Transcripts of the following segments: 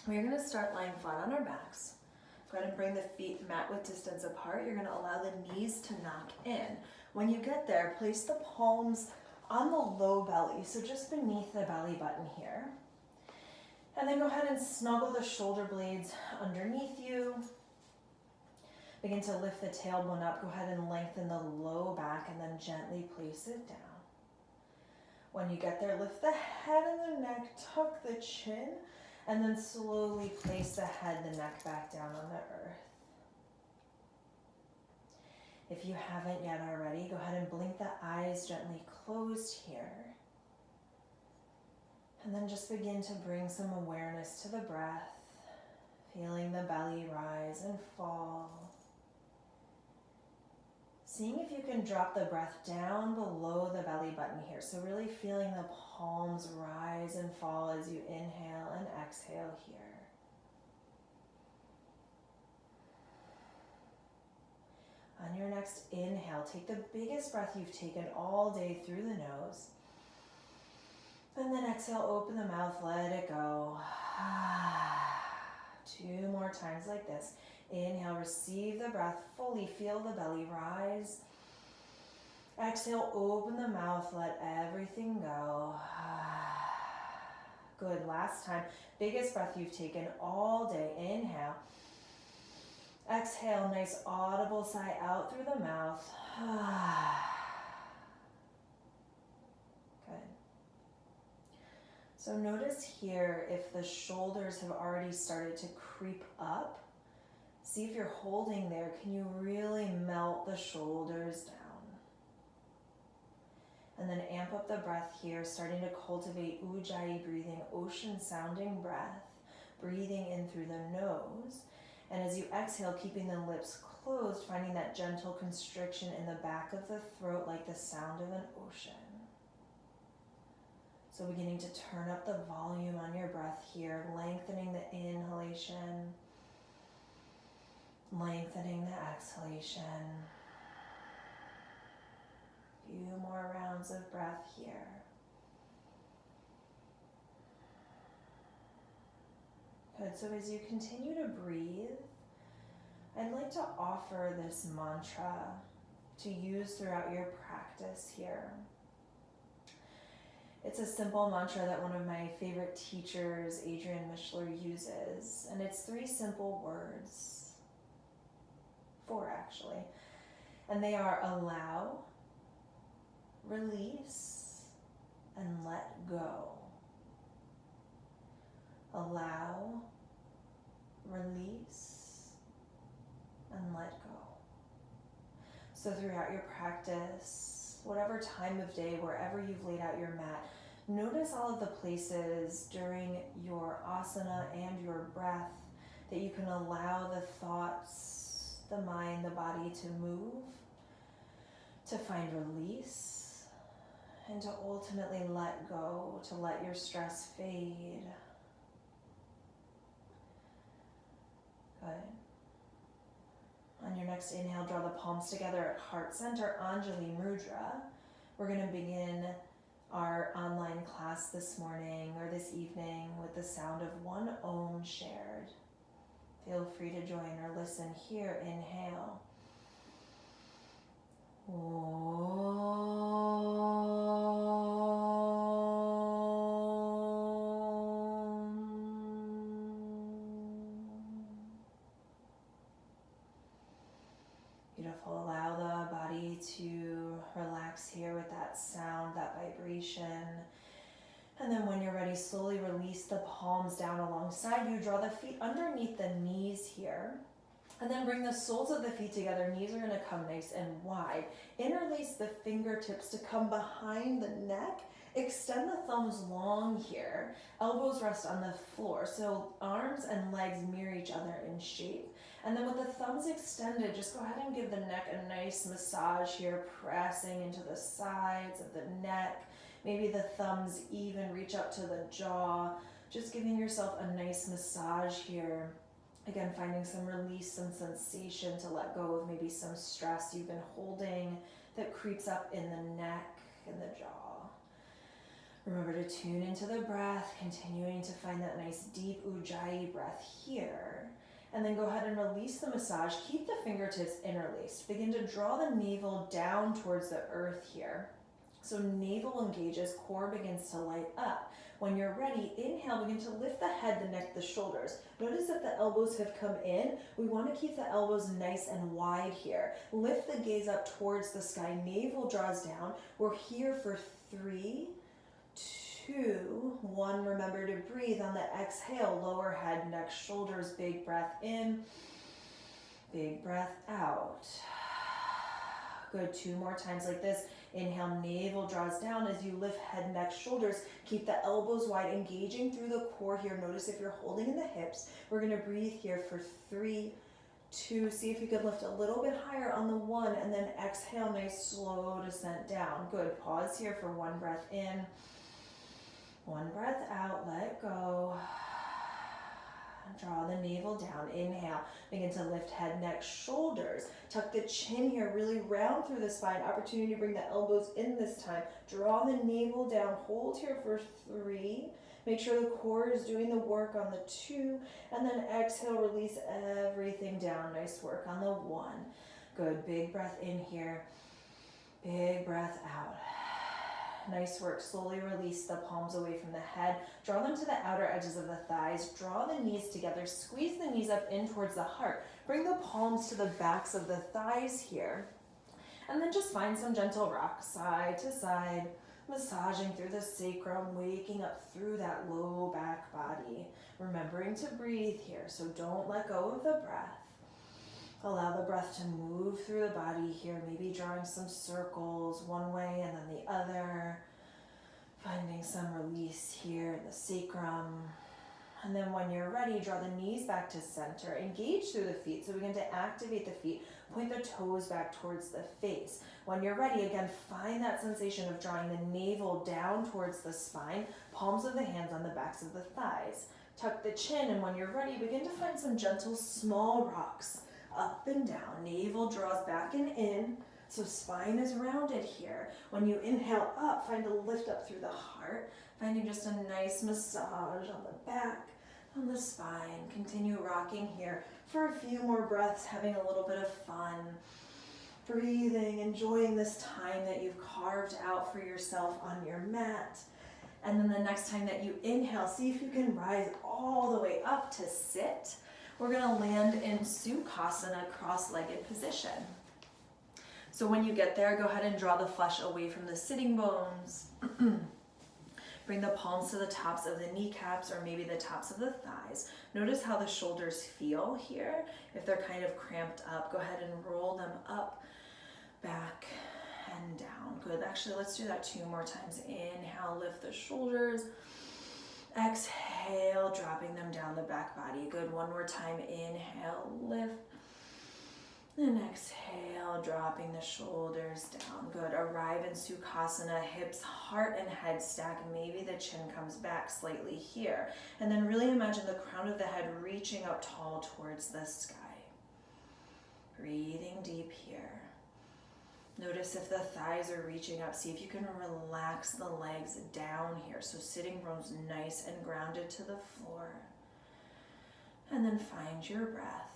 We're going to start lying flat on our backs. Go ahead and bring the feet mat width distance apart. You're going to allow the knees to knock in. When you get there, place the palms on the low belly, so just beneath the belly button here. And then go ahead and snuggle the shoulder blades underneath you. Begin to lift the tailbone up. Go ahead and lengthen the low back and then gently place it down. When you get there, lift the head and the neck, tuck the chin, and then slowly place the head, the neck back down on the earth. If you haven't yet already, go ahead and blink the eyes gently closed here. And then just begin to bring some awareness to the breath, feeling the belly rise and fall. Seeing if you can drop the breath down below the belly button here. So really feeling the palms rise and fall as you inhale and exhale here. On your next inhale, take the biggest breath you've taken all day through the nose. And then exhale, open the mouth, let it go. 2 more times like this. Inhale, receive the breath fully, feel the belly rise. Exhale, open the mouth, let everything go. Good, last time. Biggest breath you've taken all day. Inhale. Exhale, nice audible sigh out through the mouth. Good. So notice here if the shoulders have already started to creep up. See if you're holding there. Can you really melt the shoulders down? And then amp up the breath here, starting to cultivate Ujjayi breathing, ocean sounding breath, breathing in through the nose. And as you exhale, keeping the lips closed, finding that gentle constriction in the back of the throat like the sound of an ocean. So beginning to turn up the volume on your breath here, lengthening the inhalation, lengthening the exhalation. Few more rounds of breath here. Good, so as you continue to breathe, I'd like to offer this mantra to use throughout your practice here. It's a simple mantra that one of my favorite teachers, Adrian Mishler, uses, and it's 3 simple words, 4 actually, and they are allow, release, and let go. Allow, release, and let go. So throughout your practice, whatever time of day, wherever you've laid out your mat, notice all of the places during your asana and your breath that you can allow the thoughts, the mind, the body to move, to find release, and to ultimately let go, to let your stress fade. Good. On your next inhale, draw the palms together at heart center, Anjali Mudra. We're going to begin our online class this morning or this evening with the sound of one Om shared. Feel free to join or listen here. Inhale. Beautiful. Allow the body to relax here with that sound, that vibration. And then when you're ready, slowly release the palms down alongside you. Draw the feet underneath the knees here. And then bring the soles of the feet together. Knees are going to come nice and wide. Interlace the fingertips to come behind the neck. Extend the thumbs long here. Elbows rest on the floor. So arms and legs mirror each other in shape. And then with the thumbs extended, just go ahead and give the neck a nice massage here, pressing into the sides of the neck. Maybe the thumbs even reach up to the jaw. Just giving yourself a nice massage here. Again, finding some release, some sensation to let go of maybe some stress you've been holding that creeps up in the neck and the jaw. Remember to tune into the breath, continuing to find that nice deep Ujjayi breath here. And then go ahead and release the massage. Keep the fingertips interlaced. Begin to draw the navel down towards the earth here. So navel engages, core begins to light up. When you're ready, inhale, begin to lift the head, the neck, the shoulders. Notice that the elbows have come in. We want to keep the elbows nice and wide here. Lift the gaze up towards the sky. Navel draws down. We're here for 3, 2, 1. Remember to breathe on the exhale. Lower head, neck, shoulders. Big breath in. Big breath out. Good. 2 more times like this. Inhale, navel draws down as you lift head, neck, shoulders. Keep the elbows wide, engaging through the core here. Notice if you're holding in the hips. We're going to breathe here for 3, 2. See if you can lift a little bit higher on the 1, and then exhale, nice slow descent down. Good. Pause here for 1 breath in. 1 breath out. Let go. Draw the navel down. Inhale. Begin to lift head, neck, shoulders. Tuck the chin here. Really round through the spine. Opportunity to bring the elbows in this time. Draw the navel down. Hold here for 3. Make sure the core is doing the work on the 2. And then exhale, release everything down. Nice work on the 1. Good. Big breath in here. Big breath out. Nice work. Slowly release the palms away from the head. Draw them to the outer edges of the thighs. Draw the knees together. Squeeze the knees up in towards the heart. Bring the palms to the backs of the thighs here. And then just find some gentle rock side to side, massaging through the sacrum, waking up through that low back body. Remembering to breathe here, so don't let go of the breath. Allow the breath to move through the body here, maybe drawing some circles one way and then the other. Finding some release here in the sacrum. And then when you're ready, draw the knees back to center. Engage through the feet. So begin to activate the feet. Point the toes back towards the face. When you're ready, again, find that sensation of drawing the navel down towards the spine. Palms of the hands on the backs of the thighs. Tuck the chin, and when you're ready, begin to find some gentle small rocks. Up and down. Navel draws back and in. So spine is rounded here. When you inhale up, find a lift up through the heart. Finding just a nice massage on the back, on the spine. Continue rocking here for a few more breaths, having a little bit of fun. Breathing, enjoying this time that you've carved out for yourself on your mat. And then the next time that you inhale, see if you can rise all the way up to sit. We're going to land in Sukhasana, cross-legged position. So when you get there, go ahead and draw the flesh away from the sitting bones. Bring the palms to the tops of the kneecaps or maybe the tops of the thighs. Notice how the shoulders feel here. If they're kind of cramped up, go ahead and roll them up, back, and down. Good. Actually, let's do that 2 more times. Inhale, lift the shoulders. Exhale, dropping them down the back body. Good. 1 more time. Inhale, lift. And exhale, dropping the shoulders down. Good. Arrive in Sukhasana, hips, heart, and head stack. Maybe the chin comes back slightly here. And then really imagine the crown of the head reaching up tall towards the sky. Breathing deep here. Notice if the thighs are reaching up. See if you can relax the legs down here. So sitting bones nice and grounded to the floor. And then find your breath.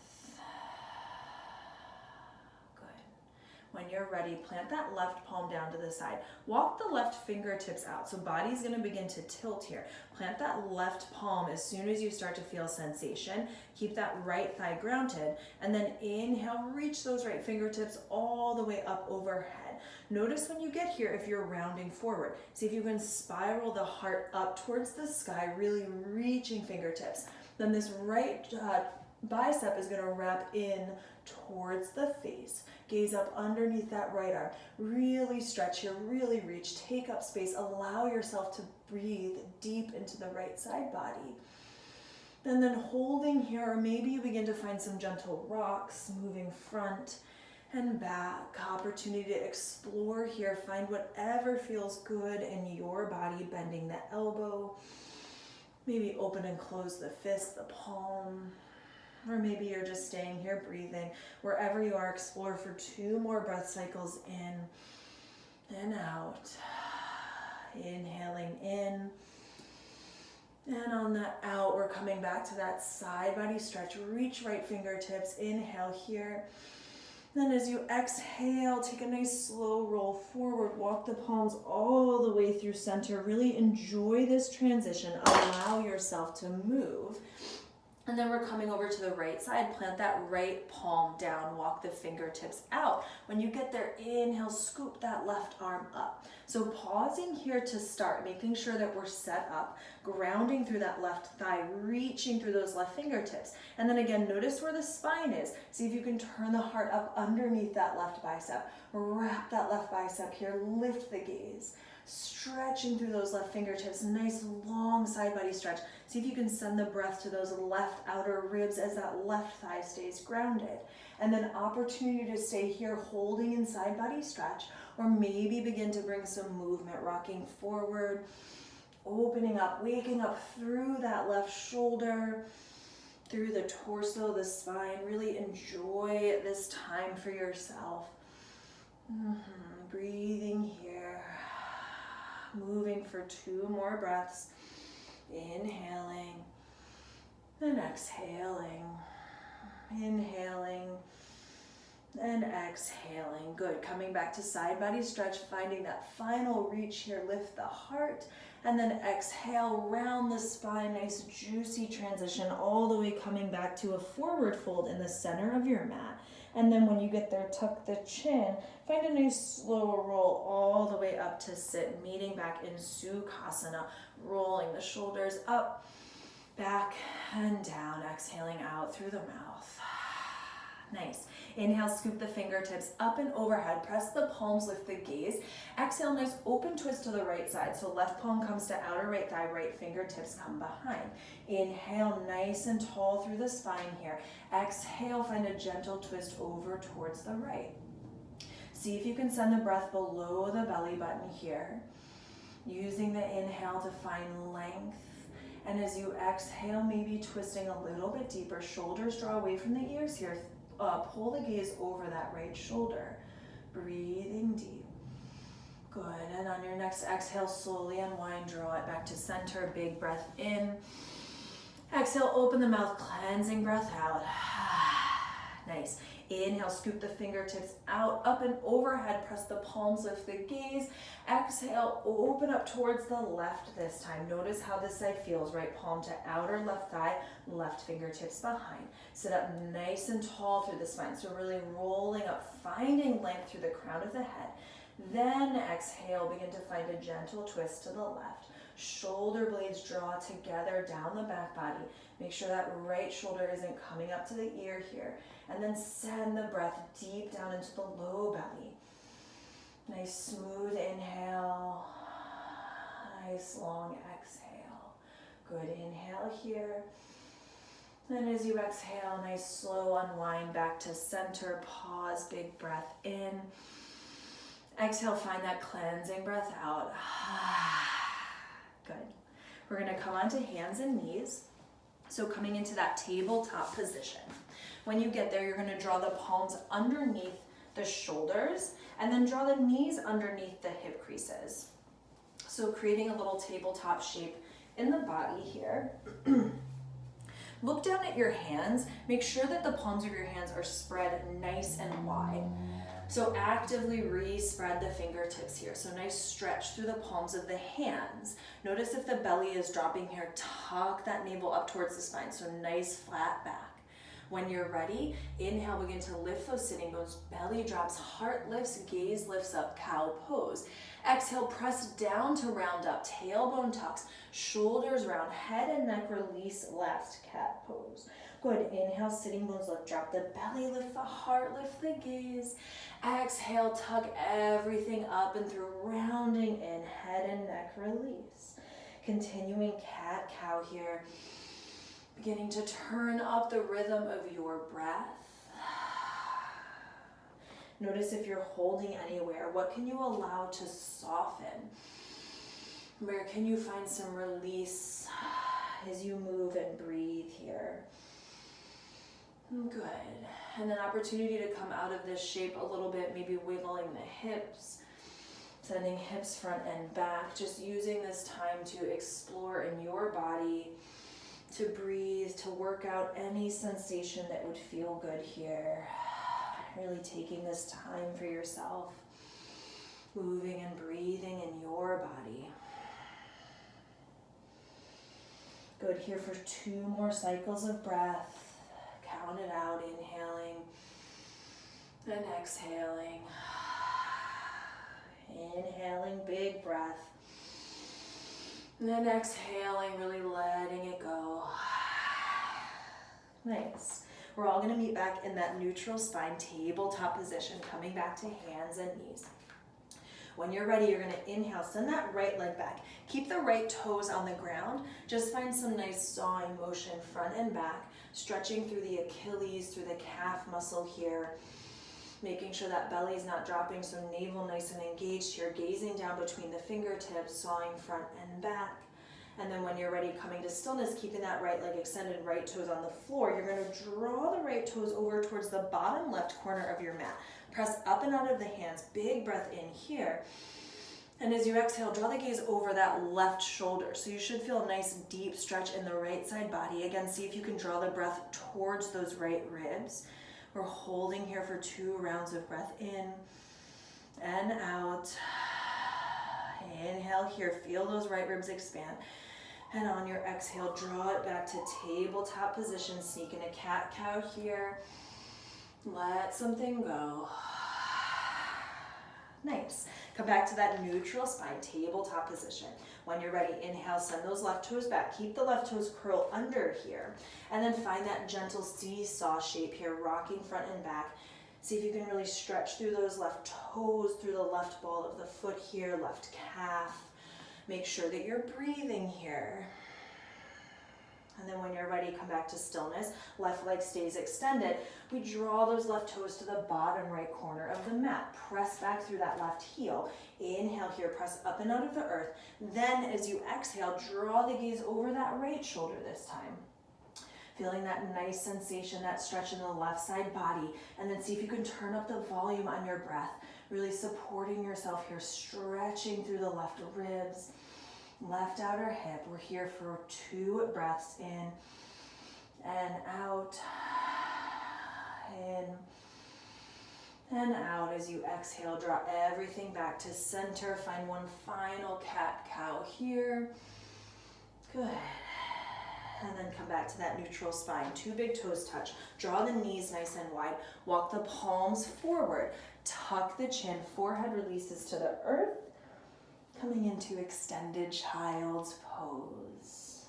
When you're ready, plant that left palm down to the side. Walk the left fingertips out. So body's going to begin to tilt here. Plant that left palm as soon as you start to feel sensation. Keep that right thigh grounded. And then inhale, reach those right fingertips all the way up overhead. Notice when you get here if you're rounding forward. See if you can spiral the heart up towards the sky, really reaching fingertips. Then this right bicep is going to wrap in towards the face. Gaze up underneath that right arm. Really stretch here, really reach. Take up space. Allow yourself to breathe deep into the right side body. And then holding here, or maybe you begin to find some gentle rocks, moving front and back. Opportunity to explore here. Find whatever feels good in your body, bending the elbow. Maybe open and close the fist, the palm. Or maybe you're just staying here breathing. Wherever you are, explore for 2 more breath cycles in and out. Inhaling coming in. And on the out, we're coming back to that side body stretch. Reach right fingertips, inhale here. Then as you exhale, take a nice slow roll forward. Walk the palms all the way through center. Really enjoy this transition. Allow yourself to move. And then we're coming over to the right side. Plant that right palm down. Walk the fingertips out. When you get there, inhale, scoop that left arm up. So pausing here to start, making sure that we're set up, grounding through that left thigh, reaching through those left fingertips. And then again, notice where the spine is. See if you can turn the heart up underneath that left bicep. Wrap that left bicep here, lift the gaze. Stretching through those left fingertips, nice long side body stretch. See if you can send the breath to those left outer ribs as that left thigh stays grounded. And then opportunity to stay here holding in side body stretch, or maybe begin to bring some movement, rocking forward, opening up, waking up through that left shoulder, through the torso, the spine. Really enjoy this time for yourself. Breathing here. Moving for 2 more breaths. Inhaling and exhaling. Inhaling and exhaling. Good. Coming back to side body stretch, finding that final reach here. Lift the heart and then exhale, round the spine. Nice juicy transition all the way coming back to a forward fold in the center of your mat. And then when you get there, tuck the chin. Find a nice slow roll all the way up to sit, meeting back in Sukhasana, rolling the shoulders up, back, and down. Exhaling out through the mouth. Nice. Inhale, scoop the fingertips up and overhead. Press the palms, lift the gaze. Exhale, nice open twist to the right side. So left palm comes to outer right thigh, right fingertips come behind. Inhale, nice and tall through the spine here. Exhale, find a gentle twist over towards the right. See if you can send the breath below the belly button here. Using the inhale to find length. And as you exhale, maybe twisting a little bit deeper. Shoulders draw away from the ears here. Pull the gaze over that right shoulder. Breathing deep. Good. And on your next exhale, slowly unwind, draw it back to center. Big breath in. Exhale, open the mouth, cleansing breath out. Nice. Inhale, scoop the fingertips out, up and overhead. Press the palms, lift the gaze. Exhale, open up towards the left this time. Notice how this side feels. Right palm to outer left thigh, left fingertips behind. Sit up nice and tall through the spine. So really rolling up, finding length through the crown of the head. Then exhale, begin to find a gentle twist to the left. Shoulder blades draw together down the back body. Make sure that right shoulder isn't coming up to the ear here. And then send the breath deep down into the low belly. Nice smooth inhale. Nice long exhale. Good. Inhale here. Then as you exhale, nice slow unwind back to center. Pause, big breath in. Exhale, find that cleansing breath out. Good. We're going to come onto hands and knees. So coming into that tabletop position. When you get there, you're going to draw the palms underneath the shoulders and then draw the knees underneath the hip creases. So creating a little tabletop shape in the body here. Look down at your hands. Make sure that the palms of your hands are spread nice and wide. So actively re-spread the fingertips here. So nice stretch through the palms of the hands. Notice if the belly is dropping here, tuck that navel up towards the spine. So nice flat back. When you're ready, inhale, begin to lift those sitting bones. Belly drops, heart lifts, gaze lifts up, cow pose. Exhale, press down to round up, tailbone tucks, shoulders round, head and neck release, last cat pose. Good. Inhale, sitting bones lift, drop the belly, lift the heart, lift the gaze. Exhale, tuck everything up and through, rounding in, head and neck release. Continuing cat cow here. Beginning to turn up the rhythm of your breath. Notice if you're holding anywhere, what can you allow to soften? Where can you find some release as you move and breathe here? Good. And then opportunity to come out of this shape a little bit, maybe wiggling the hips. Sending hips front and back, just using this time to explore in your body, to breathe, to work out any sensation that would feel good here. Really taking this time for yourself, moving and breathing in your body. Good, here for 2 more cycles of breath. Count it out, inhaling and exhaling. Inhaling, big breath. And then exhaling, really letting it go. Nice. We're all going to meet back in that neutral spine tabletop position, coming back to hands and knees. When you're ready, you're going to inhale, send that right leg back. Keep the right toes on the ground. Just find some nice sawing motion front and back, stretching through the Achilles, through the calf muscle here. Making sure that belly is not dropping, so navel nice and engaged here, gazing down between the fingertips, sawing front and back. And then when you're ready, coming to stillness, keeping that right leg extended, right toes on the floor. You're going to draw the right toes over towards the bottom left corner of your mat. Press up and out of the hands, big breath in here. And as you exhale, draw the gaze over that left shoulder. So you should feel a nice deep stretch in the right side body. Again, see if you can draw the breath towards those right ribs. We're holding here for 2 rounds of breath in and out. Inhale here, feel those right ribs expand. And on your exhale, draw it back to tabletop position. Sneak in a cat-cow here. Let something go. Nice. Come back to that neutral spine, tabletop position. When you're ready, inhale, send those left toes back. Keep the left toes curl under here. And then find that gentle seesaw shape here, rocking front and back. See if you can really stretch through those left toes, through the left ball of the foot here, left calf. Make sure that you're breathing here. And then when you're ready, come back to stillness. Left leg stays extended. We draw those left toes to the bottom right corner of the mat. Press back through that left heel. Inhale here, press up and out of the earth. Then as you exhale, draw the gaze over that right shoulder this time. Feeling that nice sensation, that stretch in the left side body. And then see if you can turn up the volume on your breath. Really supporting yourself here, stretching through the left ribs. Left outer hip. We're here for 2 breaths in and out. In and out. As you exhale, draw everything back to center. Find one final cat-cow here. Good. And then come back to that neutral spine. 2 big toes touch. Draw the knees nice and wide. Walk the palms forward. Tuck the chin. Forehead releases to the earth. Coming into extended child's pose.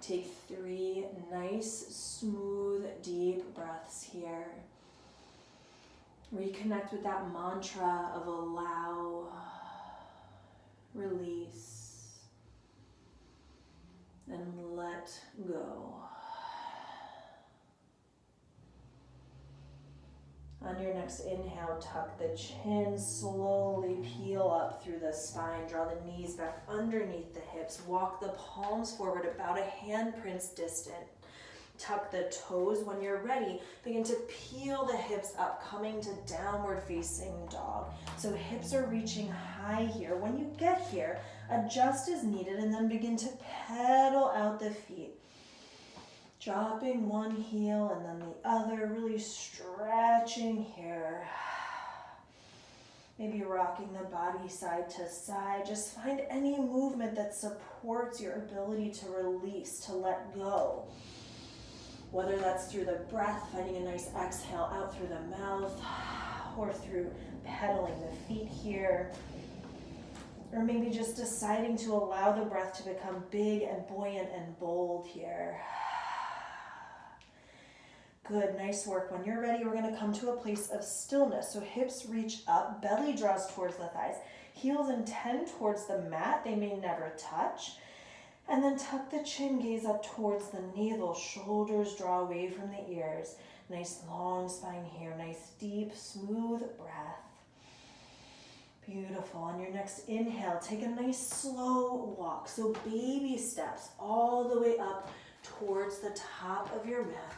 Take 3 nice, smooth, deep breaths here. Reconnect with that mantra of allow, release, and let go. On your next inhale, tuck the chin, slowly peel up through the spine. Draw the knees back underneath the hips. Walk the palms forward about a handprint's distant. Tuck the toes. When you're ready, begin to peel the hips up, coming to downward facing dog. So hips are reaching high here. When you get here, adjust as needed and then begin to pedal out the feet. Dropping one heel and then the other, really stretching here. Maybe rocking the body side to side. Just find any movement that supports your ability to release, to let go. Whether that's through the breath, finding a nice exhale out through the mouth, or through pedaling the feet here. Or maybe just deciding to allow the breath to become big and buoyant and bold here. Good, nice work. When you're ready, we're going to come to a place of stillness. So hips reach up, belly draws towards the thighs, heels intend towards the mat. They may never touch. And then tuck the chin, gaze up towards the navel, shoulders draw away from the ears. Nice long spine here, nice deep, smooth breath. Beautiful. On your next inhale, take a nice slow walk. So baby steps all the way up towards the top of your mat.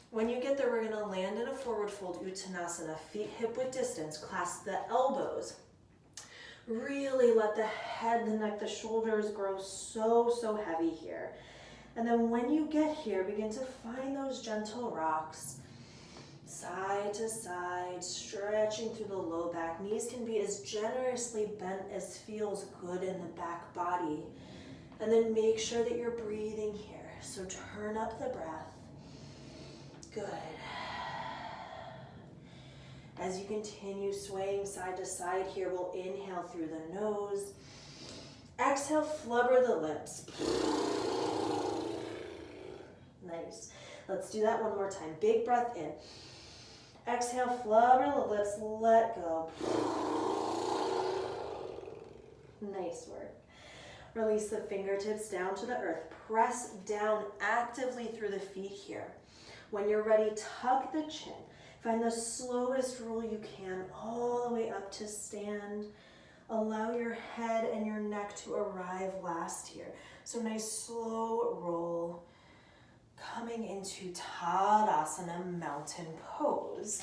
When you get there, we're gonna land in a forward fold Uttanasana, feet hip width distance, clasp the elbows. Really let the head, the neck, the shoulders grow so heavy here. And then when you get here, begin to find those gentle rocks. Side to side, stretching through the low back. Knees can be as generously bent as feels good in the back body. And then make sure that you're breathing here. So turn up the breath. Good. As you continue swaying side to side here, we'll inhale through the nose. Exhale, flubber the lips. Nice. Let's do that one more time. Big breath in. Exhale, flubber the lips, let go. Nice work. Release the fingertips down to the earth. Press down actively through the feet here. When you're ready, tuck the chin. Find the slowest roll you can all the way up to stand. Allow your head and your neck to arrive last here. So nice slow roll. Coming into Tadasana, mountain pose.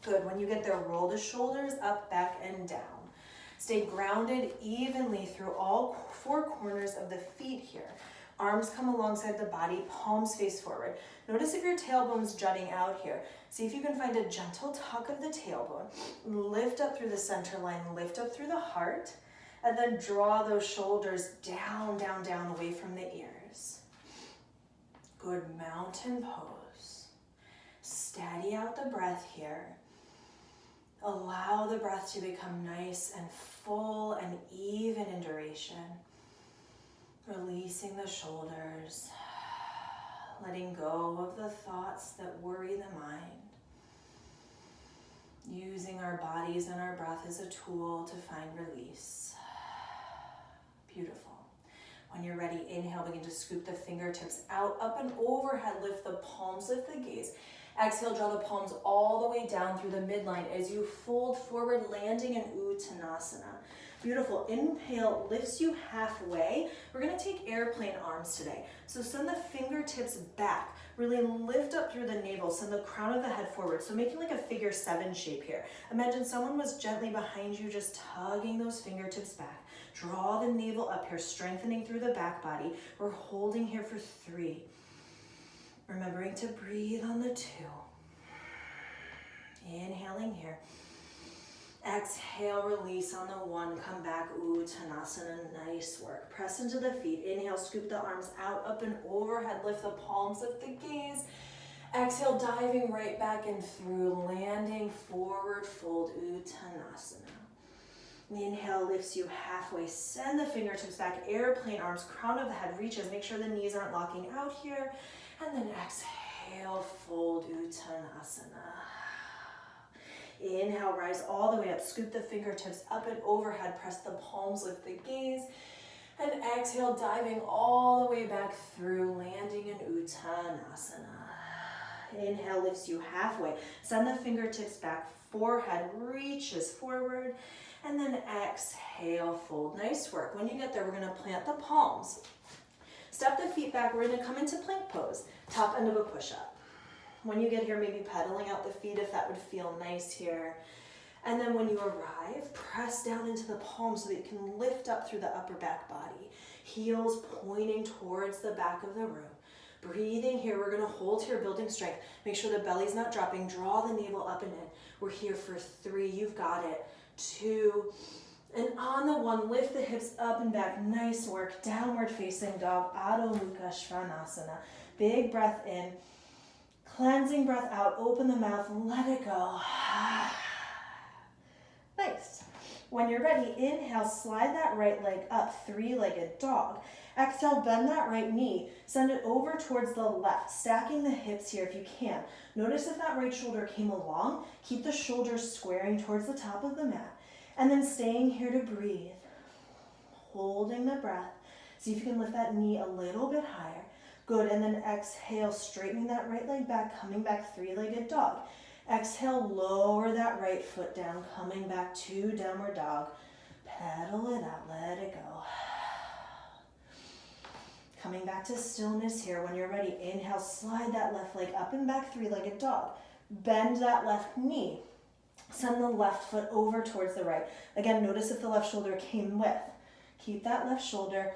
Good, when you get there, roll the shoulders up, back, and down. Stay grounded evenly through all four corners of the feet here. Arms come alongside the body, palms face forward. Notice if your tailbone's jutting out here. See if you can find a gentle tuck of the tailbone. Lift up through the center line, lift up through the heart, and then draw those shoulders down, down, down, away from the ears. Good, mountain pose. Steady out the breath here. Allow the breath to become nice and full and even in duration. Releasing the shoulders. Letting go of the thoughts that worry the mind. Using our bodies and our breath as a tool to find release. Beautiful. When you're ready, inhale, begin to scoop the fingertips out, up and overhead, lift the palms, lift the gaze. Exhale, draw the palms all the way down through the midline as you fold forward, landing in Uttanasana. Beautiful. Inhale lifts you halfway. We're gonna take airplane arms today. So send the fingertips back. Really lift up through the navel. Send the crown of the head forward. So making like a figure 7 shape here. Imagine someone was gently behind you, just tugging those fingertips back. Draw the navel up here, strengthening through the back body. We're holding here for 3. Remembering to breathe on the 2. Inhaling here. Exhale, release on the 1. Come back, Uttanasana, nice work. Press into the feet. Inhale, scoop the arms out, up and overhead. Lift the palms, lift the gaze. Exhale, diving right back and through, landing forward fold, Uttanasana. Inhale lifts you halfway. Send the fingertips back, airplane arms, crown of the head reaches. Make sure the knees aren't locking out here. And then exhale, fold, Uttanasana. Inhale, rise all the way up. Scoop the fingertips up and overhead. Press the palms, lift the gaze. And exhale, diving all the way back through, landing in Uttanasana. Inhale lifts you halfway. Send the fingertips back, forehead reaches forward. And then exhale, fold. Nice work. When you get there, we're gonna plant the palms. Step the feet back. We're gonna come into plank pose. Top end of a push-up. When you get here, maybe pedaling out the feet if that would feel nice here. And then when you arrive, press down into the palms so that you can lift up through the upper back body. Heels pointing towards the back of the room. Breathing here, we're gonna hold here, building strength. Make sure the belly's not dropping. Draw the navel up and in. We're here for 3, you've got it. 2, and on the 1, lift the hips up and back. Nice work. Downward facing dog, Adho Mukha Svanasana. Big breath in. Cleansing breath out, open the mouth, let it go. Nice. When you're ready, inhale, slide that right leg up, 3-legged dog. Exhale, bend that right knee. Send it over towards the left, stacking the hips here if you can. Notice if that right shoulder came along, keep the shoulders squaring towards the top of the mat. And then staying here to breathe. Holding the breath. See if you can lift that knee a little bit higher. Good, and then exhale, straightening that right leg back, coming back, 3-legged dog. Exhale, lower that right foot down, coming back to downward dog. Pedal it out, let it go. Coming back back to stillness here. When you're ready, inhale, slide that left leg up and back, three-legged dog. Bend that left knee. Send the left foot over towards the right. Again, notice if the left shoulder came with. Keep that left shoulder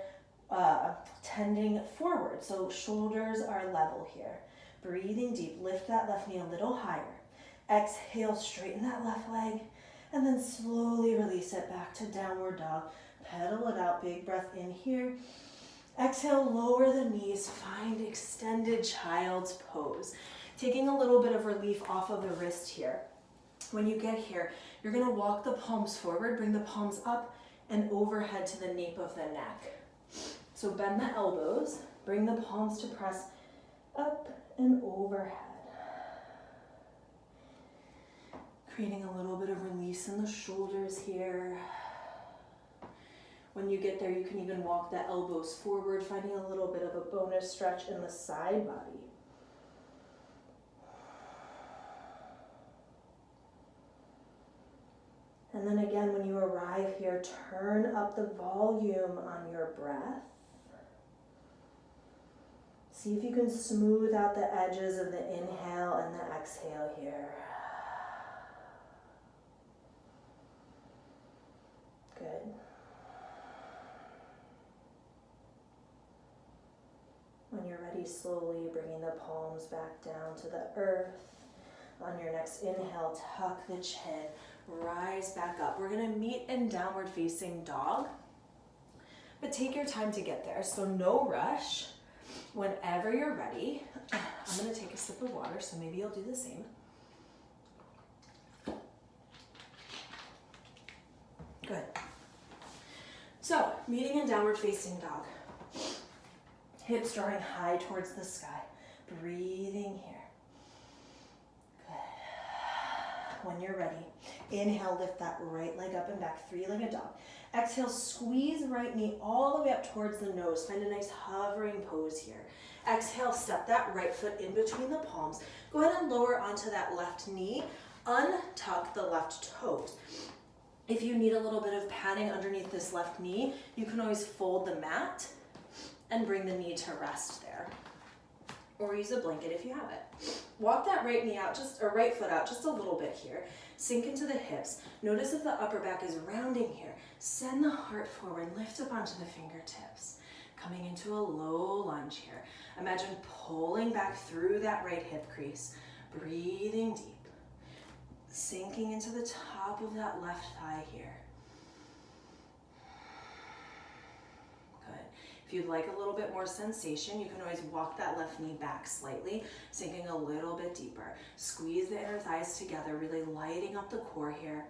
tending forward. So shoulders are level here. Breathing deep, lift that left knee a little higher. Exhale, straighten that left leg, and then slowly release it back to downward dog. Pedal it out, big breath in here. Exhale, lower the knees, find extended child's pose. Taking a little bit of relief off of the wrist here. When you get here, you're gonna walk the palms forward, bring the palms up and overhead to the nape of the neck. So bend the elbows, bring the palms to press up and overhead. Creating a little bit of release in the shoulders here. When you get there, you can even walk the elbows forward, finding a little bit of a bonus stretch in the side body. And then again, when you arrive here, turn up the volume on your breath. See if you can smooth out the edges of the inhale and the exhale here. Good. When you're ready, slowly bringing the palms back down to the earth. On your next inhale, tuck the chin, rise back up. We're gonna meet in downward facing dog, but take your time to get there. So no rush. Whenever you're ready, I'm gonna take a sip of water, so maybe you'll do the same. Good. So, meeting in downward facing dog. Hips drawing high towards the sky. Breathing here. Good. When you're ready, inhale, lift that right leg up and back, three-legged dog. Exhale, squeeze right knee all the way up towards the nose. Find a nice hovering pose here. Exhale, step that right foot in between the palms. Go ahead and lower onto that left knee. Untuck the left toes. If you need a little bit of padding underneath this left knee, you can always fold the mat and bring the knee to rest there. Or use a blanket if you have it. Walk that right knee out, right foot out just a little bit here. Sink into the hips. Notice if the upper back is rounding here. Send the heart forward, lift up onto the fingertips. Coming into a low lunge here. Imagine pulling back through that right hip crease. Breathing deep. Sinking into the top of that left thigh here. Good. If you'd like a little bit more sensation, you can always walk that left knee back slightly, sinking a little bit deeper. Squeeze the inner thighs together, really lighting up the core here.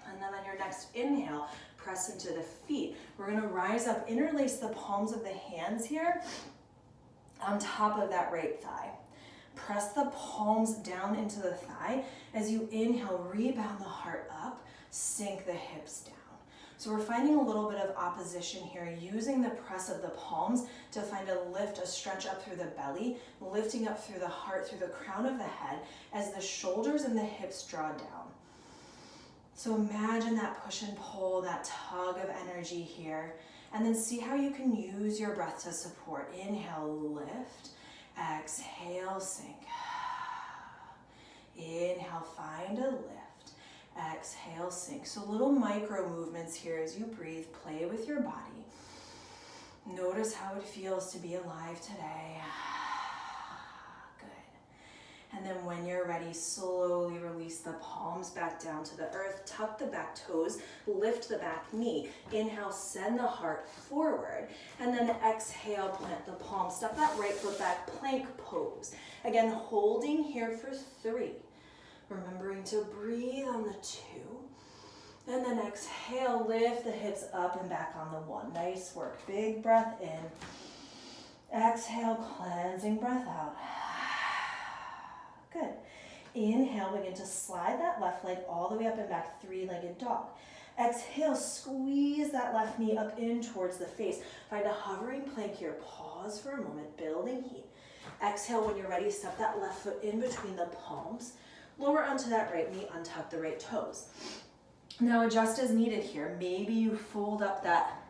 And then on your next inhale, press into the feet. We're gonna rise up, interlace the palms of the hands here on top of that right thigh. Press the palms down into the thigh. As you inhale, rebound the heart up, sink the hips down. So we're finding a little bit of opposition here, using the press of the palms to find a lift, a stretch up through the belly, lifting up through the heart, through the crown of the head, as the shoulders and the hips draw down. So imagine that push and pull, that tug of energy here, and then see how you can use your breath to support. Inhale, lift. Exhale, sink. Inhale, find a lift. Exhale, sink. So little micro movements here as you breathe. Play with your body. Notice how it feels to be alive today. Good. And then when you're ready, slowly release the palms back down to the earth. Tuck the back toes. Lift the back knee. Inhale, send the heart forward. And then exhale, plant the palms. Step that right foot back, plank pose. Again, holding here for 3. Remembering to breathe on the 2. And then exhale, lift the hips up and back on the 1. Nice work. Big breath in. Exhale, cleansing breath out. Good. Inhale, begin to slide that left leg all the way up and back, three-legged dog. Exhale, squeeze that left knee up in towards the face. Find a hovering plank here. Pause for a moment, building heat. Exhale, when you're ready, step that left foot in between the palms. Lower onto that right knee, untuck the right toes. Now adjust as needed here. Maybe you fold up that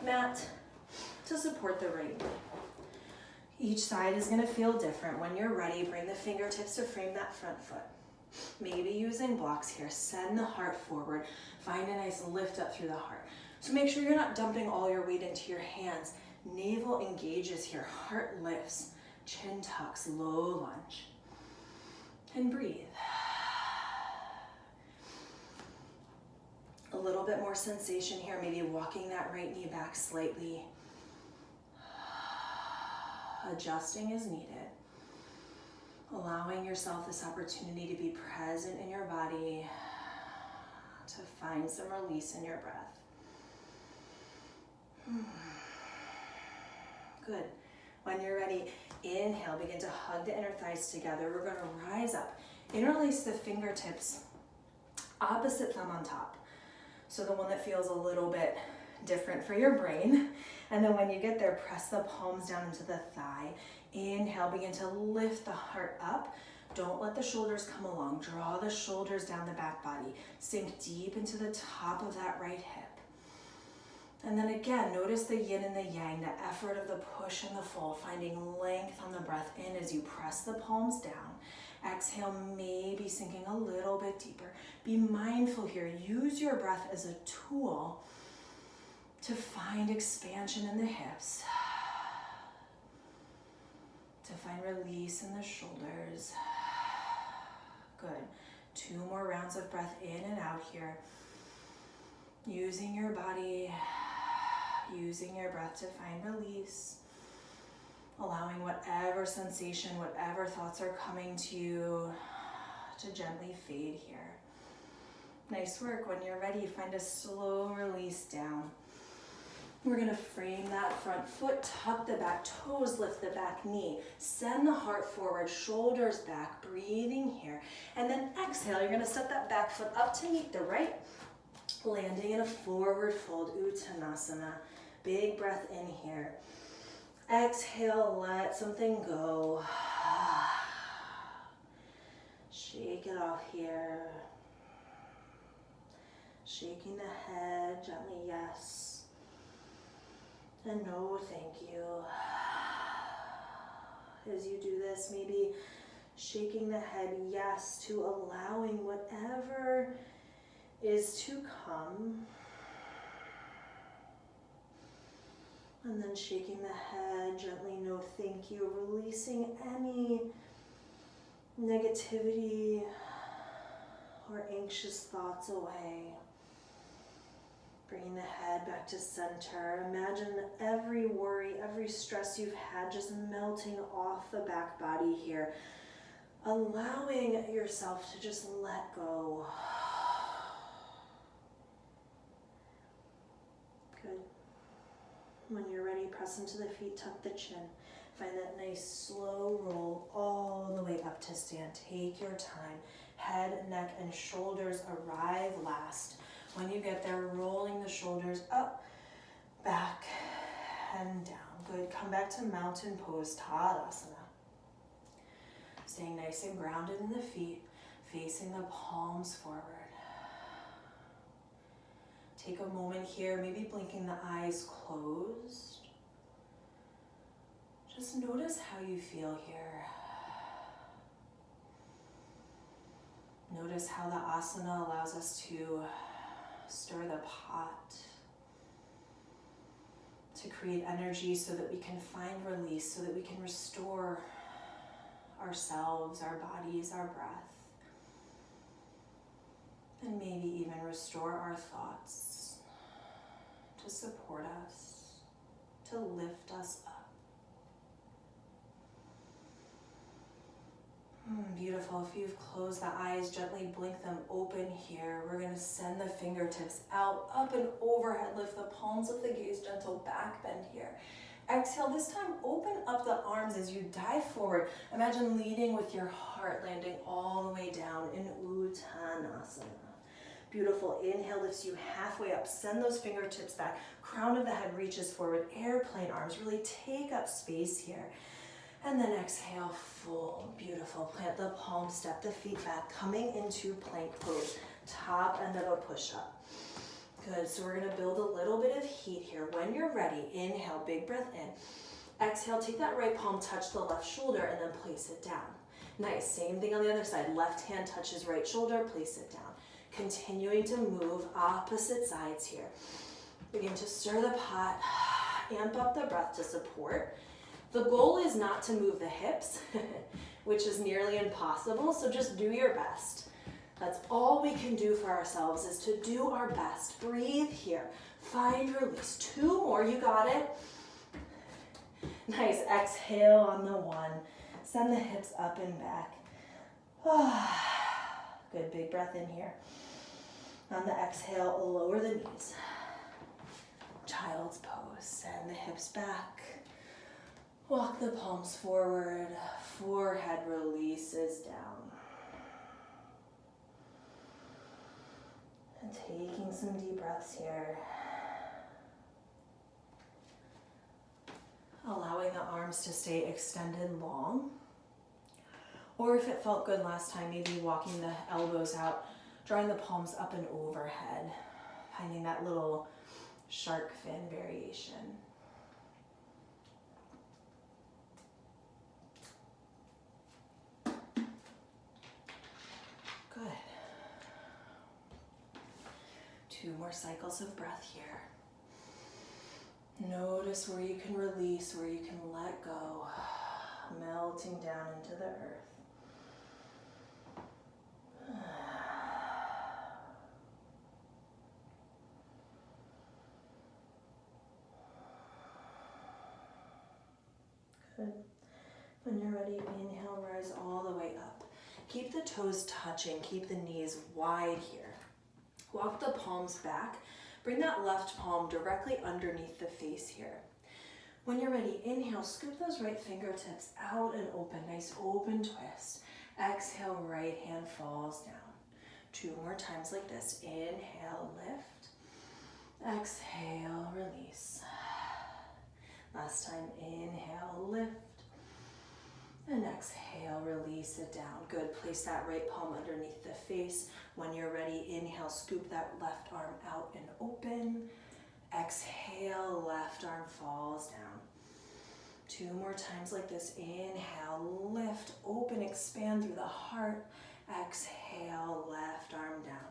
mat to support the right knee. Each side is going to feel different. When you're ready, bring the fingertips to frame that front foot. Maybe using blocks here. Send the heart forward. Find a nice lift up through the heart. So make sure you're not dumping all your weight into your hands. Navel engages here. Heart lifts. Chin tucks. Low lunge. And breathe. A little bit more sensation here. Maybe walking that right knee back slightly. Adjusting as needed. Allowing yourself this opportunity to be present in your body, to find some release in your breath. Good. When you're ready, inhale, begin to hug the inner thighs together. We're going to rise up. Interlace the fingertips, opposite thumb on top. So the one that feels a little bit different for your brain. And then when you get there, press the palms down into the thigh. Inhale, begin to lift the heart up. Don't let the shoulders come along. Draw the shoulders down the back body. Sink deep into the top of that right hip. And then again, notice the yin and the yang, the effort of the push and the fold, finding length on the breath in as you press the palms down. Exhale, maybe sinking a little bit deeper. Be mindful here. Use your breath as a tool to find expansion in the hips, to find release in the shoulders. Good. 2 more rounds of breath in and out here. Using your body, using your breath to find release. Allowing whatever sensation, whatever thoughts are coming to you to gently fade here. Nice work. When you're ready, find a slow release down. We're going to frame that front foot, tuck the back toes, lift the back knee, send the heart forward, shoulders back, breathing here. And then exhale, you're going to step that back foot up to meet the right, landing in a forward fold, Uttanasana. Big breath in here. Exhale, let something go. Shake it off here. Shaking the head, gently yes. And no, thank you. As you do this, maybe shaking the head yes to allowing whatever is to come. And then shaking the head gently, no thank you, releasing any negativity or anxious thoughts away. Bringing the head back to center. Imagine every worry, every stress you've had just melting off the back body here. Allowing yourself to just let go. Good. When you're ready, press into the feet, tuck the chin. Find that nice slow roll all the way up to stand. Take your time. Head, neck, and shoulders arrive last. When you get there, rolling the shoulders up, back, and down. Good. Come back to mountain pose, Tadasana. Staying nice and grounded in the feet, facing the palms forward. Take a moment here, maybe blinking the eyes closed. Just notice how you feel here. Notice how the asana allows us to stir the pot, to create energy so that we can find release, so that we can restore ourselves, our bodies, our breath, and maybe even restore our thoughts to support us, to lift us up. Beautiful. If you've closed the eyes, gently blink them open here. We're going to send the fingertips out, up and overhead. Lift the palms of the gaze, gentle back bend here. Exhale. This time, open up the arms as you dive forward. Imagine leading with your heart, landing all the way down in Uttanasana. Beautiful. Inhale lifts you halfway up. Send those fingertips back. Crown of the head reaches forward. Airplane arms. Really take up space here. And then exhale, full, beautiful. Plant the palms, step the feet back, coming into plank pose. Top end of a push-up. Good, so we're gonna build a little bit of heat here. When you're ready, inhale, big breath in. Exhale, take that right palm, touch the left shoulder, and then place it down. Nice, same thing on the other side. Left hand touches right shoulder, place it down. Continuing to move opposite sides here. Begin to stir the pot, amp up the breath to support. The goal is not to move the hips, which is nearly impossible, so just do your best. That's all we can do for ourselves, is to do our best. Breathe here, find release. 2 more, you got it. Nice, exhale on the 1. Send the hips up and back. Good, big breath in here. On the exhale, lower the knees. Child's pose, send the hips back. Walk the palms forward, forehead releases down. And taking some deep breaths here. Allowing the arms to stay extended long. Or if it felt good last time, maybe walking the elbows out, drawing the palms up and overhead, finding that little shark fin variation. Good. 2 more cycles of breath here. Notice where you can release, where you can let go, melting down into the earth. Good. When you're ready, inhale, rise all the way up. Keep the toes touching, keep the knees wide here. Walk the palms back. Bring that left palm directly underneath the face here. When you're ready, inhale, scoop those right fingertips out and open. Nice open twist. Exhale, right hand falls down. 2 more times like this. Inhale, lift. Exhale, release. Last time, inhale, lift. And exhale, release it down. Good, place that right palm underneath the face. When you're ready, inhale, scoop that left arm out and open. Exhale, left arm falls down. 2 more times like this. Inhale, lift, open, expand through the heart. Exhale, left arm down.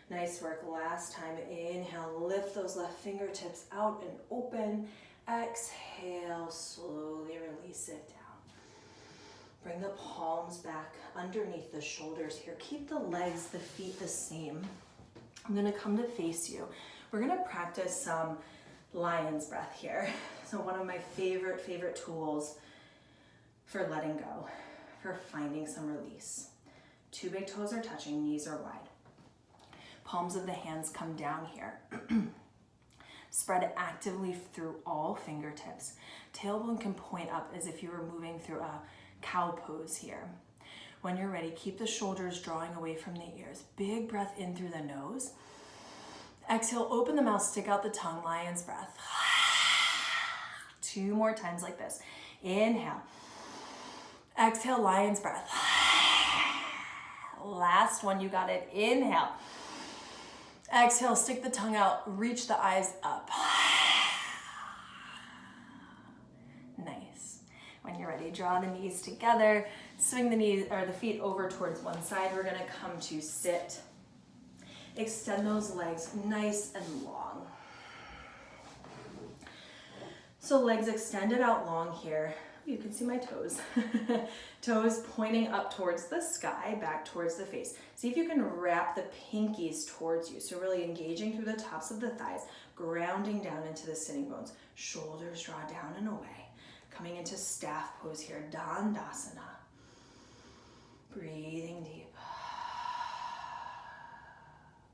Nice work. Last time, inhale, lift those left fingertips out and open. Exhale, slowly release it down. Bring the palms back underneath the shoulders here. Keep the legs, the feet the same. I'm gonna come to face you. We're gonna practice some lion's breath here. So one of my favorite tools for letting go, for finding some release. 2 big toes are touching, knees are wide. Palms of the hands come down here. Spread actively through all fingertips. Tailbone can point up as if you were moving through a cow pose here. When you're ready, keep the shoulders drawing away from the ears. Big breath in through the nose. Exhale, open the mouth, stick out the tongue, lion's breath. 2 more times like this. Inhale. Exhale, lion's breath. Last one, you got it. Inhale. Exhale, stick the tongue out, reach the eyes up. Nice. When you're ready, draw the knees together, swing the knees or the feet over towards one side. We're gonna come to sit. Extend those legs nice and long. So legs extended out long here. You can see my toes. Toes pointing up towards the sky, back towards the face. See if you can wrap the pinkies towards you. So really engaging through the tops of the thighs, grounding down into the sitting bones. Shoulders draw down and away. Coming into staff pose here, Dandasana. Breathing deep.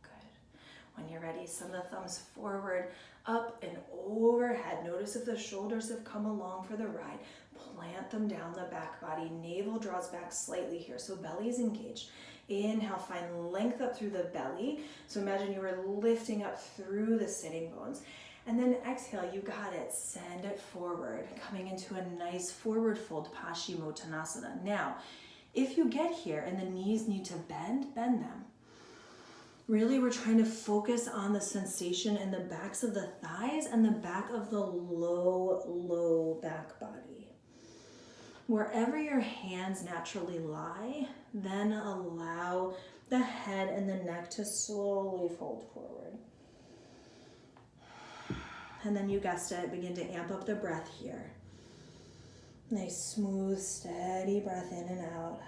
Good. When you're ready, send the thumbs forward, up and overhead. Notice if the shoulders have come along for the ride. Plant them down the back body. Navel draws back slightly here, so belly is engaged. Inhale, find length up through the belly. So imagine you were lifting up through the sitting bones. And then exhale, you got it. Send it forward, coming into a nice forward fold, Paschimottanasana. Now, if you get here and the knees need to bend, bend them. Really, we're trying to focus on the sensation in the backs of the thighs and the back of the low back body. Wherever your hands naturally lie, then allow the head and the neck to slowly fold forward. And then you guessed it, begin to amp up the breath here. Nice, smooth, steady breath in and out.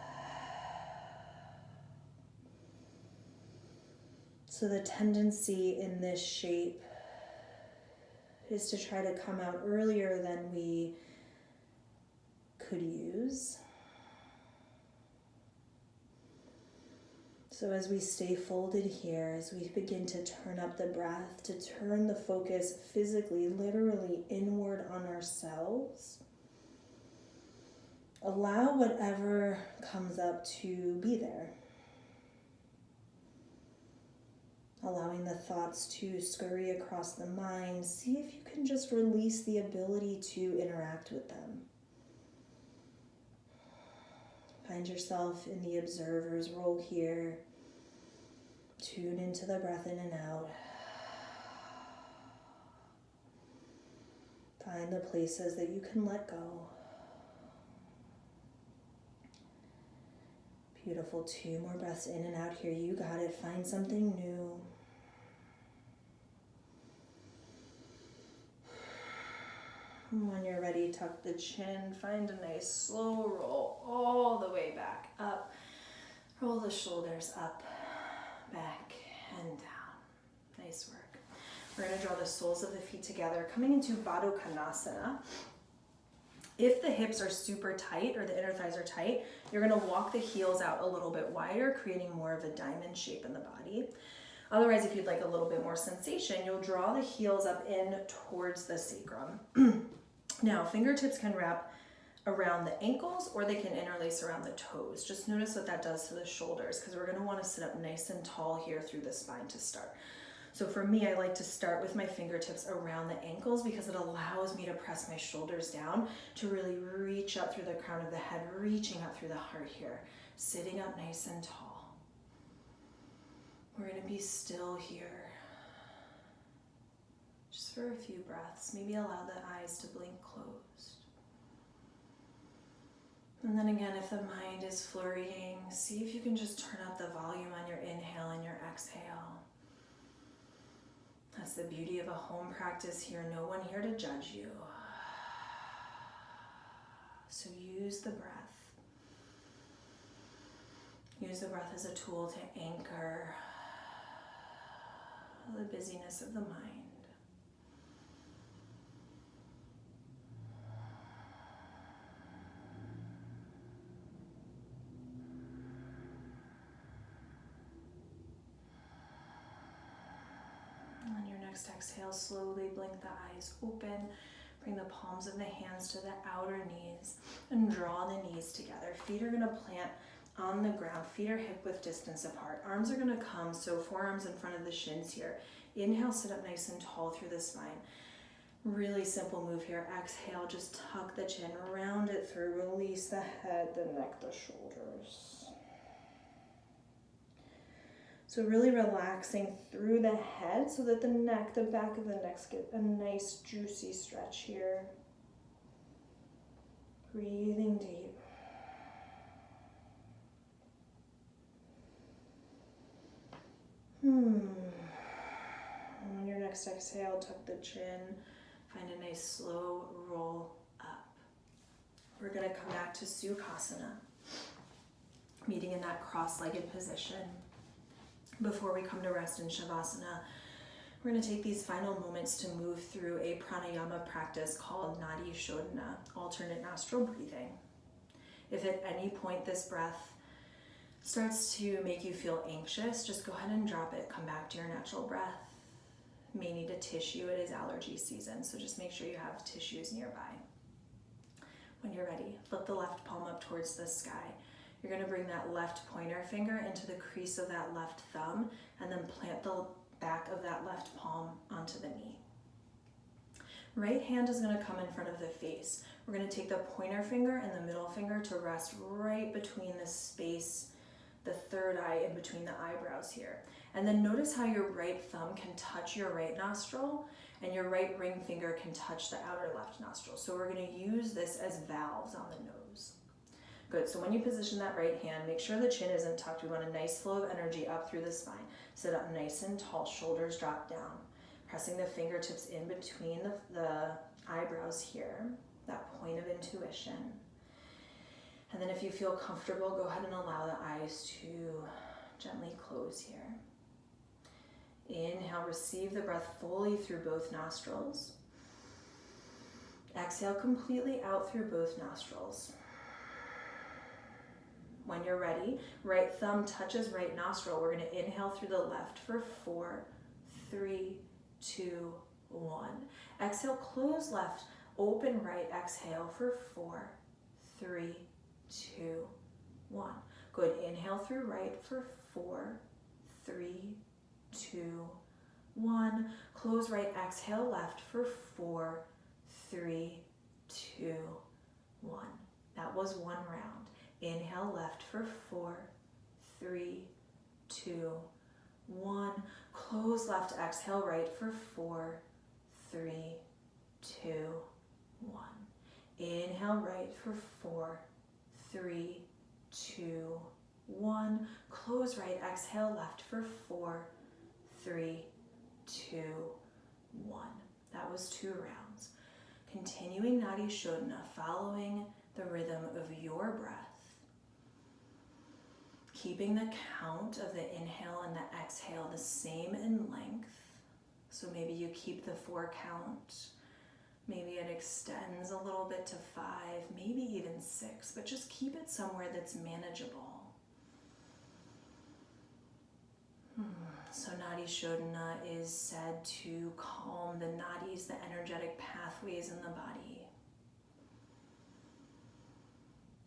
So the tendency in this shape is to try to come out earlier than we could use. So as we stay folded here, as we begin to turn up the breath, to turn the focus physically, literally inward on ourselves, allow whatever comes up to be there. Allowing the thoughts to scurry across the mind, see if you can just release the ability to interact with them. Find yourself in the observer's role here. Tune into the breath in and out. Find the places that you can let go. Beautiful. 2 more breaths in and out here. You got it. Find something new. When you're ready, tuck the chin. Find a nice slow roll all the way back up. Roll the shoulders up, back, and down. Nice work. We're going to draw the soles of the feet together, coming into Baddha Konasana. If the hips are super tight or the inner thighs are tight, you're going to walk the heels out a little bit wider, creating more of a diamond shape in the body. Otherwise, if you'd like a little bit more sensation, you'll draw the heels up in towards the sacrum. Now, fingertips can wrap around the ankles or they can interlace around the toes. Just notice what that does to the shoulders, because we're going to want to sit up nice and tall here through the spine to start. So for me, I like to start with my fingertips around the ankles because it allows me to press my shoulders down to really reach up through the crown of the head, reaching up through the heart here, sitting up nice and tall. We're going to be still here just for a few breaths. Maybe allow the eyes to blink closed. And then again, if the mind is flurrying, see if you can just turn up the volume on your inhale and your exhale. That's the beauty of a home practice here. No one here to judge you. So use the breath. Use the breath as a tool to anchor the busyness of the mind. On your next exhale, slowly blink the eyes open. Bring the palms of the hands to the outer knees and draw the knees together. Feet are going to plant on the ground. Feet are hip width distance apart. Arms are going to come, so forearms in front of the shins here. Inhale, sit up nice and tall through the spine. Really simple move here. Exhale, just tuck the chin, round it through, release the head, the neck, the shoulders. So really relaxing through the head so that the neck, the back of the neck get a nice juicy stretch here. Breathing deep. On your next exhale, tuck the chin. Find a nice slow roll up. We're going to come back to Sukhasana, meeting in that cross-legged position. Before we come to rest in Shavasana, we're going to take these final moments to move through a pranayama practice called Nadi Shodhana, alternate nostril breathing. If at any point this breath starts to make you feel anxious, just go ahead and drop it. Come back to your natural breath. May need a tissue. It is allergy season, so just make sure you have tissues nearby. When you're ready, flip the left palm up towards the sky. You're going to bring that left pointer finger into the crease of that left thumb and then plant the back of that left palm onto the knee. Right hand is going to come in front of the face. We're going to take the pointer finger and the middle finger to rest right between the space, the third eye in between the eyebrows here. And then notice how your right thumb can touch your right nostril and your right ring finger can touch the outer left nostril. So we're going to use this as valves on the nose. Good, so when you position that right hand, make sure the chin isn't tucked. We want a nice flow of energy up through the spine. Sit up nice and tall, shoulders drop down. Pressing the fingertips in between the eyebrows here, that point of intuition. And then if you feel comfortable, go ahead and allow the eyes to gently close here. Inhale, receive the breath fully through both nostrils. Exhale completely out through both nostrils. When you're ready, right thumb touches right nostril. We're going to inhale through the left for 4, 3, 2, 1. Exhale, close left, open right. Exhale for 4, 3, 2, 1. Good. Inhale through right for 4, 3, 2, 1. Close right. Exhale left for 4, 3, 2, 1. That was one round. Inhale left for 4, 3, 2, 1. Close left. Exhale right for 4, 3, 2, 1. Inhale right for 4, 3, 2, 1. Close right. Exhale left for 4, 3, 2, 1. That was 2 rounds. Continuing Nadi Shodhana, following the rhythm of your breath. Keeping the count of the inhale and the exhale the same in length. So maybe you keep the 4 count. Maybe it extends a little bit to 5, maybe even 6, but just keep it somewhere that's manageable. So Nadi Shodhana is said to calm the nadis, the energetic pathways in the body.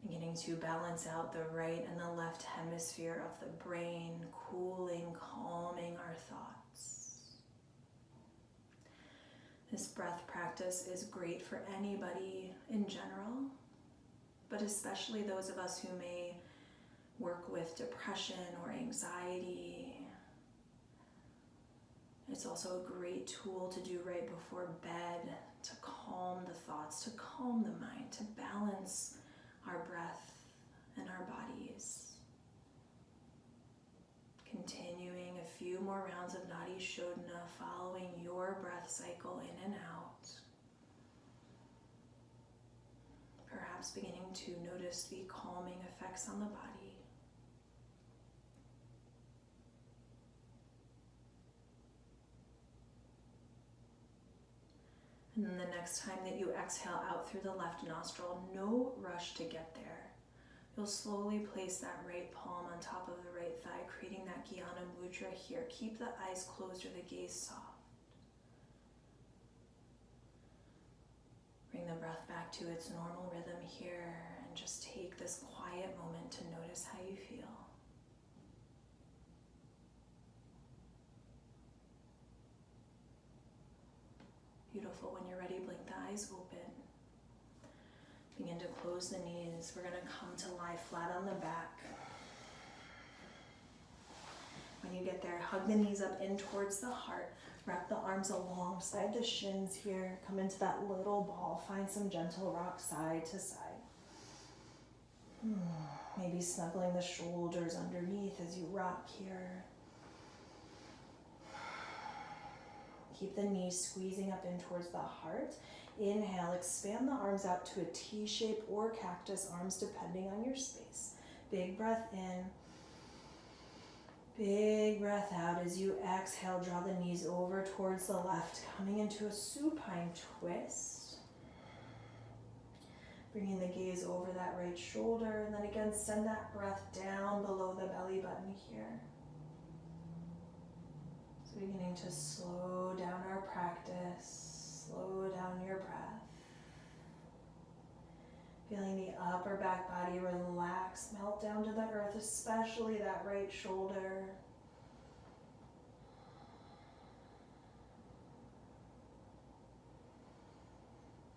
Beginning to balance out the right and the left hemisphere of the brain, cooling, calming our thoughts. This breath practice is great for anybody in general, but especially those of us who may work with depression or anxiety. It's also a great tool to do right before bed, to calm the thoughts, to calm the mind, to balance our breath and our bodies. Continuing a few more rounds of Nadi Shodhana, following your breath cycle in and out. Perhaps beginning to notice the calming effects on the body. And then the next time that you exhale out through the left nostril, no rush to get there. You'll slowly place that right palm on top of the right thigh, creating that Jnana Mudra here. Keep the eyes closed or the gaze soft. Bring the breath back to its normal rhythm here, and just take this quiet moment to notice how you feel. Beautiful. When you're ready, blink the eyes open. Begin to close the knees. We're going to come to lie flat on the back. When you get there, hug the knees up in towards the heart. Wrap the arms alongside the shins here. Come into that little ball. Find some gentle rock side to side. Maybe snuggling the shoulders underneath as you rock here. Keep the knees squeezing up in towards the heart. Inhale, expand the arms out to a T shape or cactus arms depending on your space. Big breath in. Big breath out. As you exhale, draw the knees over towards the left, coming into a supine twist. Bringing the gaze over that right shoulder, and then again, send that breath down below the belly button here. Beginning to slow down our practice, slow down your breath. Feeling the upper back body relax, melt down to the earth, especially that right shoulder.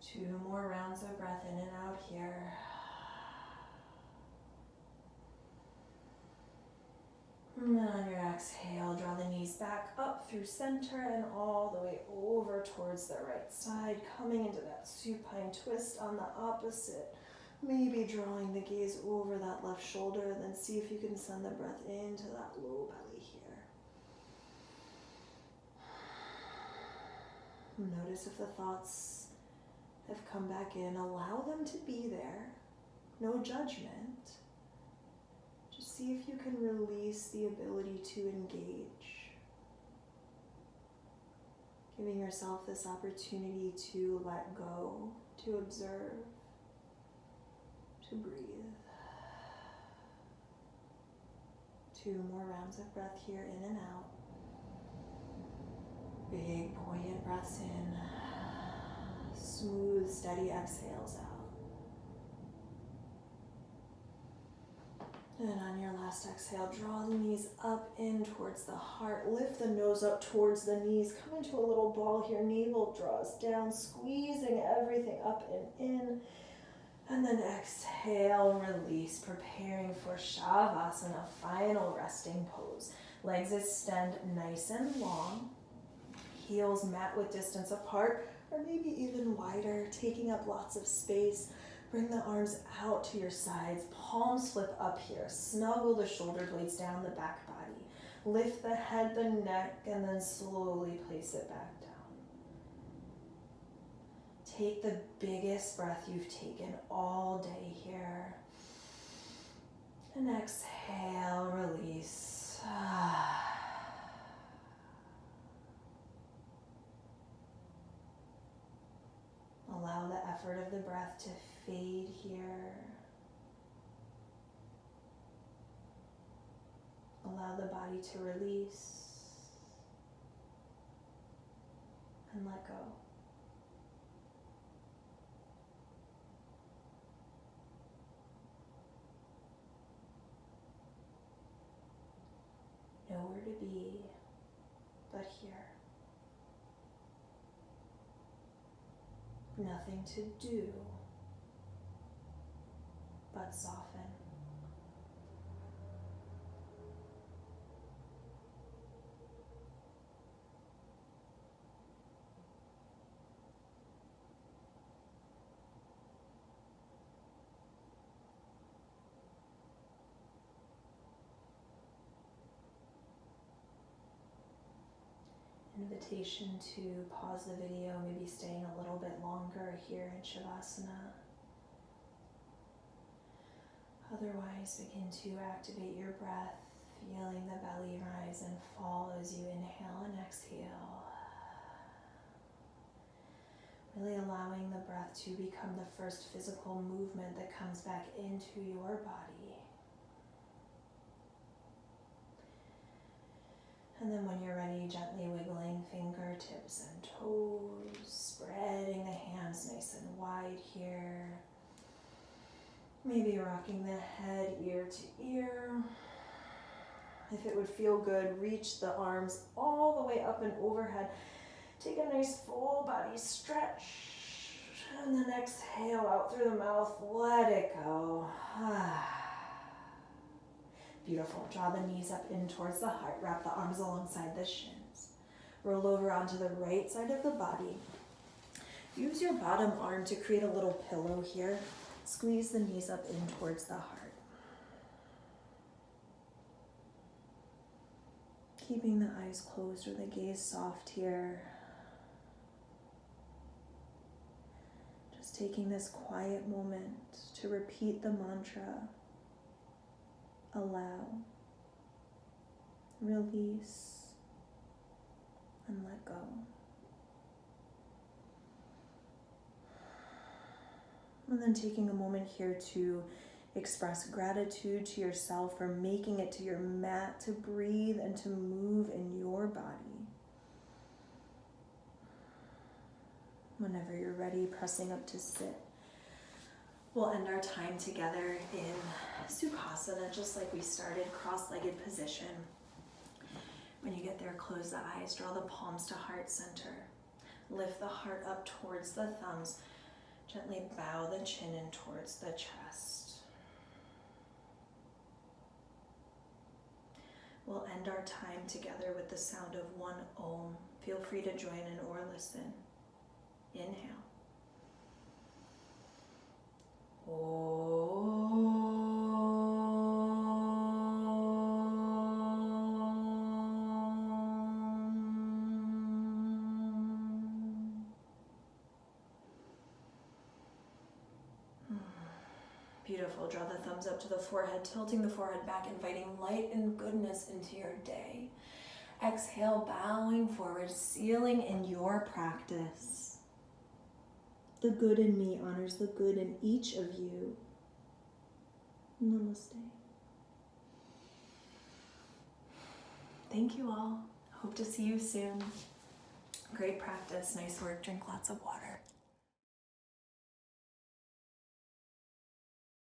Two more rounds of breath in and out here. And then on your exhale, draw the knees back up through center and all the way over towards the right side, coming into that supine twist on the opposite. Maybe drawing the gaze over that left shoulder, and then see if you can send the breath into that low belly here. Notice if the thoughts have come back in. Allow them to be there. No judgment. Just see if you can release the ability to engage. Giving yourself this opportunity to let go, to observe, to breathe. 2 more rounds of breath here, in and out. Big, poignant breaths in. Smooth, steady exhales out. And on your last exhale, draw the knees up in towards the heart. Lift the nose up towards the knees. Come into a little ball here. Navel draws down, squeezing everything up and in. And then exhale, release, preparing for Shavasana, final resting pose. Legs extend nice and long. Heels mat with distance apart, or maybe even wider, taking up lots of space. Bring the arms out to your sides, palms flip up here. Snuggle the shoulder blades down the back body. Lift the head, the neck, and then slowly place it back down. Take the biggest breath you've taken all day here. And exhale, release. Allow the effort of the breath to fade here. Allow the body to release and let go. Nowhere to be but here. Nothing to do but soften. Invitation to pause the video, maybe staying a little bit longer here in Shavasana. Otherwise, begin to activate your breath, feeling the belly rise and fall as you inhale and exhale. Really allowing the breath to become the first physical movement that comes back into your body. And then when you're ready, gently wiggling fingertips and toes, spreading the hands nice and wide here. Maybe rocking the head ear to ear. If it would feel good, reach the arms all the way up and overhead. Take a nice full body stretch. And then exhale out through the mouth. Let it go. Beautiful. Draw the knees up in towards the heart. Wrap the arms alongside the shins. Roll over onto the right side of the body. Use your bottom arm to create a little pillow here. Squeeze the knees up in towards the heart. Keeping the eyes closed or the gaze soft here. Just taking this quiet moment to repeat the mantra. Allow, release, and let go. And then taking a moment here to express gratitude to yourself for making it to your mat to breathe and to move in your body. Whenever you're ready, pressing up to sit. We'll end our time together in Sukhasana, just like we started, cross-legged position. When you get there, close the eyes, draw the palms to heart center. Lift the heart up towards the thumbs. Gently bow the chin in towards the chest. We'll end our time together with the sound of one Om. Feel free to join in or listen. Inhale. Beautiful. Draw the thumbs up to the forehead, tilting the forehead back, inviting light and goodness into your day. Exhale, bowing forward, sealing in your practice. The good in me honors the good in each of you. Namaste. Thank you all. Hope to see you soon. Great practice. Nice work. Drink lots of water.